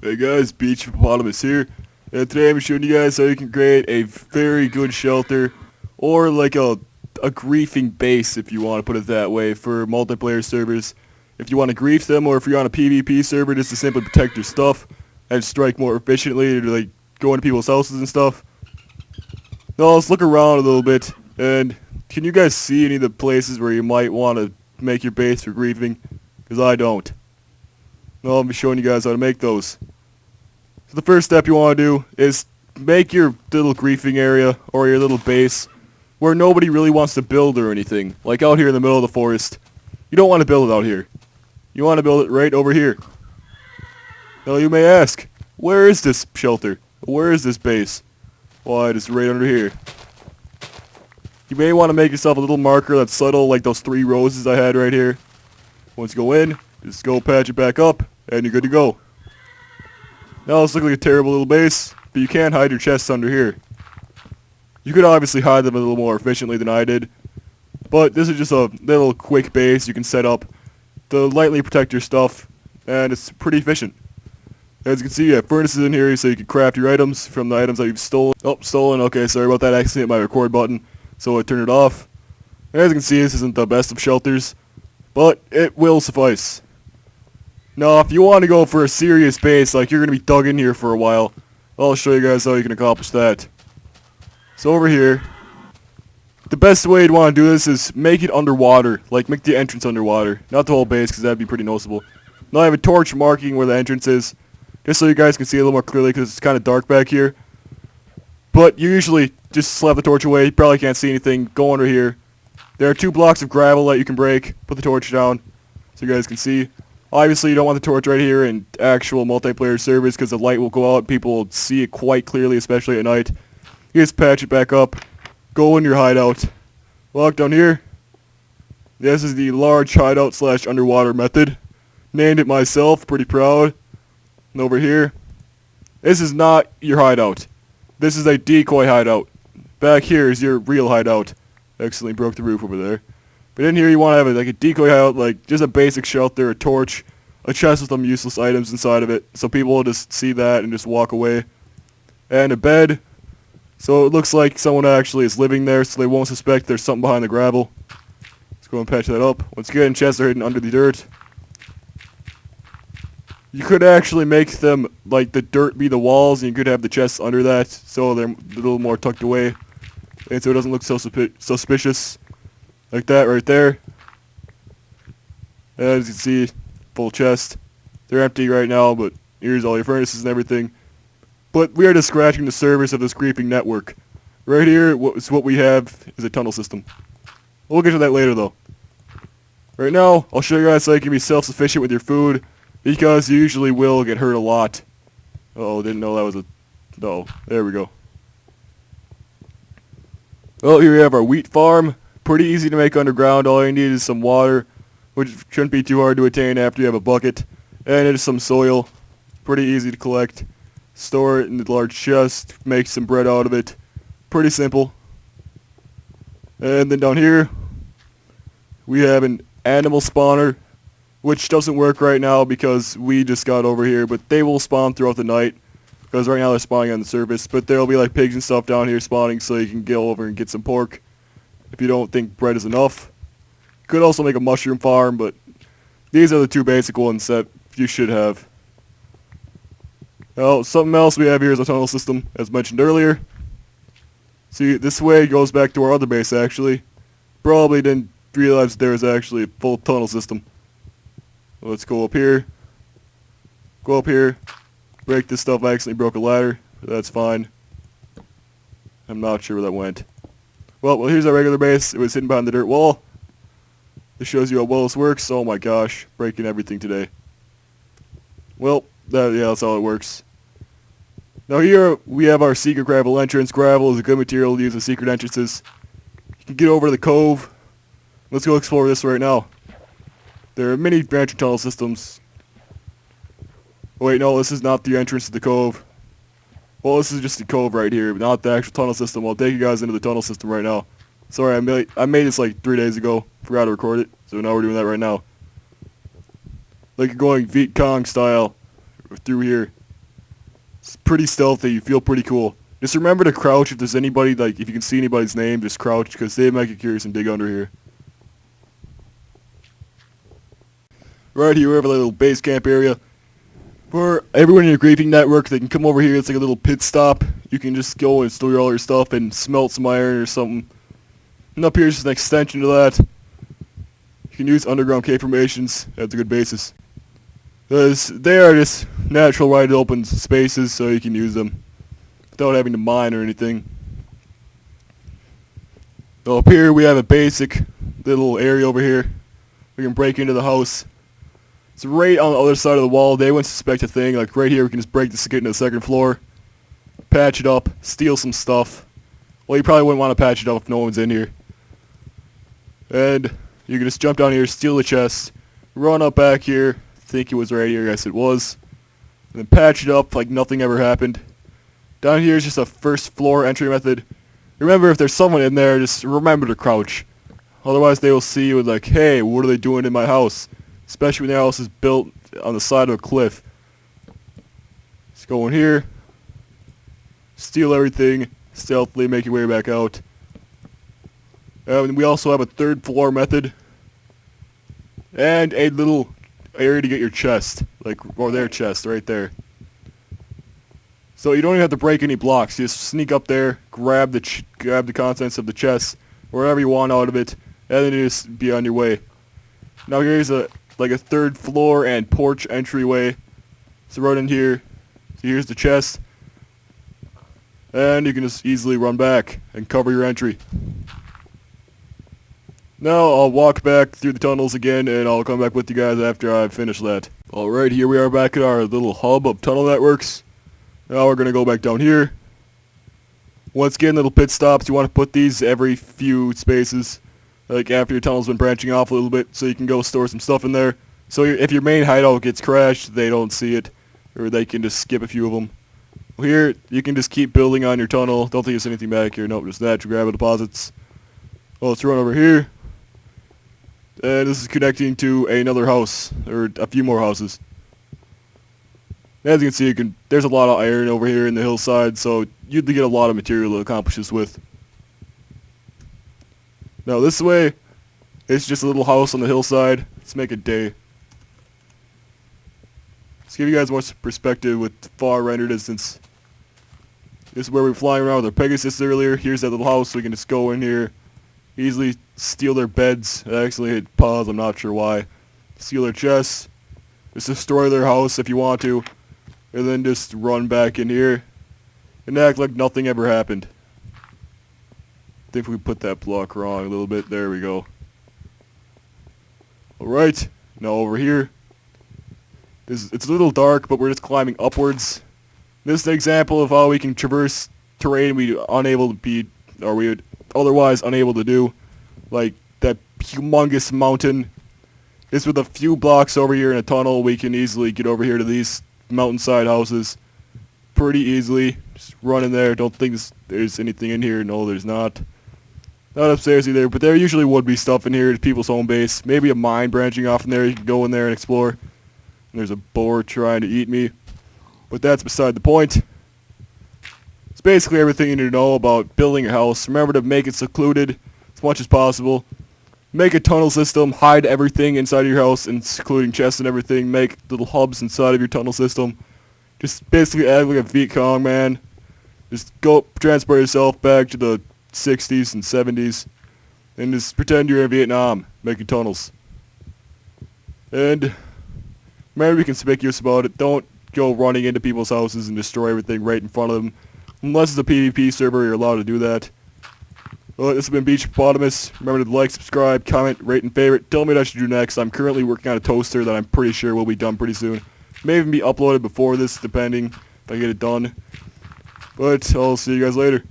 Hey guys, Beach Hippopotamus here, and today I'm showing you guys how you can create a very good shelter, or like a griefing base if you want to put it that way, for multiplayer servers. If you want to grief them, or if you're on a PvP server just to simply protect your stuff and strike more efficiently, or like go into people's houses and stuff. Now let's look around a little bit, and can you guys see any of the places where you might want to make your base for griefing? Because I don't. Now I'll be showing you guys how to make those. So the first step you want to do is make your little griefing area or your little base where nobody really wants to build or anything. Like out here in the middle of the forest. You don't want to build it out here. You want to build it right over here. Now you may ask, where is this shelter? Where is this base? Why, it's right under here. You may want to make yourself a little marker that's subtle, like those 3 roses I had right here. Once you go in, just go patch it back up, and you're good to go. Now this looks like a terrible little base, but you can hide your chests under here. You could obviously hide them a little more efficiently than I did, but this is just a little quick base you can set up to lightly protect your stuff, and it's pretty efficient. As you can see, you have furnaces in here so you can craft your items from the items that you've stolen. Oh, stolen, okay, sorry about that, I accidentally hit my record button, so I turned it off. As you can see, this isn't the best of shelters, but it will suffice. Now, if you want to go for a serious base, like you're going to be dug in here for a while, I'll show you guys how you can accomplish that. So over here, the best way you'd want to do this is make it underwater, like make the entrance underwater. Not the whole base, because that'd be pretty noticeable. Now I have a torch marking where the entrance is, just so you guys can see a little more clearly, because it's kind of dark back here. But you usually just slap the torch away, you probably can't see anything, go under here. There are 2 blocks of gravel that you can break, put the torch down, so you guys can see. Obviously you don't want the torch right here in actual multiplayer servers, because the light will go out, people will see it quite clearly, especially at night. You just patch it back up, go in your hideout, walk down here. This is the large hideout / underwater method. Named it myself, pretty proud. And over here, this is not your hideout. This is a decoy hideout. Back here is your real hideout. Accidentally broke the roof over there. But in here you want to have like a decoy hideout, like just a basic shelter, a torch, a chest with some useless items inside of it, so people will just see that and just walk away. And a bed, so it looks like someone actually is living there, so they won't suspect there's something behind the gravel. Let's go and patch that up. Once again, chests are hidden under the dirt. You could actually make them, like, the dirt be the walls, and you could have the chests under that, so they're a little more tucked away, and so it doesn't look so suspicious. Like that right there. As you can see, full chest. They're empty right now, but here's all your furnaces and everything. But we are just scratching the surface of this creeping network. Right here, what we have is a tunnel system. We'll get to that later, though. Right now, I'll show you guys how you can be self-sufficient with your food, because you usually will get hurt a lot. Uh-oh, didn't know that was a... No, there we go. Well, here we have our wheat farm. Pretty easy to make underground. All you need is some water, which shouldn't be too hard to attain after you have a bucket. And it is some soil. Pretty easy to collect. Store it in the large chest. Make some bread out of it. Pretty simple. And then down here, we have an animal spawner, which doesn't work right now because we just got over here, but they will spawn throughout the night, because right now they're spawning on the surface, but there will be like pigs and stuff down here spawning, so you can go over and get some pork if you don't think bread is enough. You could also make a mushroom farm, but these are the 2 basic ones that you should have. Now, something else we have here is a tunnel system, as mentioned earlier. See, this way goes back to our other base, actually. Probably didn't realize there was actually a full tunnel system. Let's go up here. Go up here. Break this stuff. I accidentally broke a ladder. That's fine. I'm not sure where that went. Well, here's our regular base. It was hidden behind the dirt wall. This shows you how well this works. Oh my gosh. Breaking everything today. Well, that's how it works. Now here we have our secret gravel entrance. Gravel is a good material to use in secret entrances. You can get over to the cove. Let's go explore this right now. There are many branching tunnel systems. Oh, wait, no, this is not the entrance to the cove. Well, this is just the cove right here, but not the actual tunnel system. I'll take you guys into the tunnel system right now. Sorry, I made this like 3 days ago. Forgot to record it, so now we're doing that right now. Like you're going Viet Cong style through here. It's pretty stealthy. You feel pretty cool. Just remember to crouch if there's anybody, like, if you can see anybody's name, just crouch, because they might get curious and dig under here. Right here we have a little base camp area. For everyone in your griefing network, they can come over here. It's like a little pit stop. You can just go and store all your stuff and smelt some iron or something. And up here is just an extension to that. You can use underground cave formations. That's a good basis. Because they are just natural wide open spaces, so you can use them without having to mine or anything. So up here we have a basic little area over here. We can break into the house. It's right on the other side of the wall. They wouldn't suspect a thing. Like right here we can just break this to get into the second floor. Patch it up. Steal some stuff. Well, you probably wouldn't want to patch it up if no one's in here. And you can just jump down here, steal the chest, run up back here. I think it was right here. Yes, it was. And then patch it up like nothing ever happened. Down here is just a first floor entry method. Remember, if there's someone in there, just remember to crouch. Otherwise they will see you and like, hey, what are they doing in my house? Especially when their house is built on the side of a cliff. Just go in here. Steal everything. Stealthily make your way back out. And we also have a third floor method. And a little area to get your chest. Or their chest right there. So you don't even have to break any blocks. You just sneak up there, grab the contents of the chest, wherever you want out of it, and then you just be on your way. Now here's a third floor and porch entryway. So right in here, so here's the chest. And you can just easily run back and cover your entry. Now I'll walk back through the tunnels again and I'll come back with you guys after I've finished that. Alright, here we are back at our little hub of tunnel networks. Now we're going to go back down here. Once again, little pit stops. You want to put these every few spaces. Like after your tunnel's been branching off a little bit, so you can go store some stuff in there. So if your main hideout gets crashed, they don't see it. Or they can just skip a few of them. Well, here, you can just keep building on your tunnel. Don't think there's anything back here. Nope, just natural gravel deposits. Well, let's run over here. And this is connecting to another house, or a few more houses. As you can see, there's a lot of iron over here in the hillside, so you'd get a lot of material to accomplish this with. Now this way, it's just a little house on the hillside. Let's make it day. Let's give you guys more perspective with far render distance. This is where we were flying around with our Pegasus earlier. Here's that little house, so we can just go in here, easily steal their beds. I actually hit pause, I'm not sure why. Steal their chests. Just destroy their house if you want to. And then just run back in here and act like nothing ever happened. I think we put that block wrong a little bit. There we go. Alright, now over here. It's a little dark, but we're just climbing upwards. This is an example of how we can traverse terrain we would otherwise unable to do. Like that humongous mountain. Just with a few blocks over here in a tunnel, we can easily get over here to these mountainside houses pretty easily. Just run in there. Don't think there's anything in here. No, there's not. Not upstairs either, but there usually would be stuff in here. It's people's home base. Maybe a mine branching off in there. You can go in there and explore. And there's a boar trying to eat me. But that's beside the point. It's basically everything you need to know about building your house. Remember to make it secluded as much as possible. Make a tunnel system, hide everything inside of your house, including chests and everything. Make little hubs inside of your tunnel system. Just basically act like a Viet Cong man. Just go transport yourself back to the 60s and 70s. And just pretend you're in Vietnam, making tunnels. And remember, be conspicuous about it. Don't go running into people's houses and destroy everything right in front of them. Unless it's a PvP server, you're allowed to do that. Well, this has been Beach Hippopotamus. Remember to like, subscribe, comment, rate, and favorite. Tell me what I should do next. I'm currently working on a toaster that I'm pretty sure will be done pretty soon. May even be uploaded before this, depending if I get it done. But I'll see you guys later.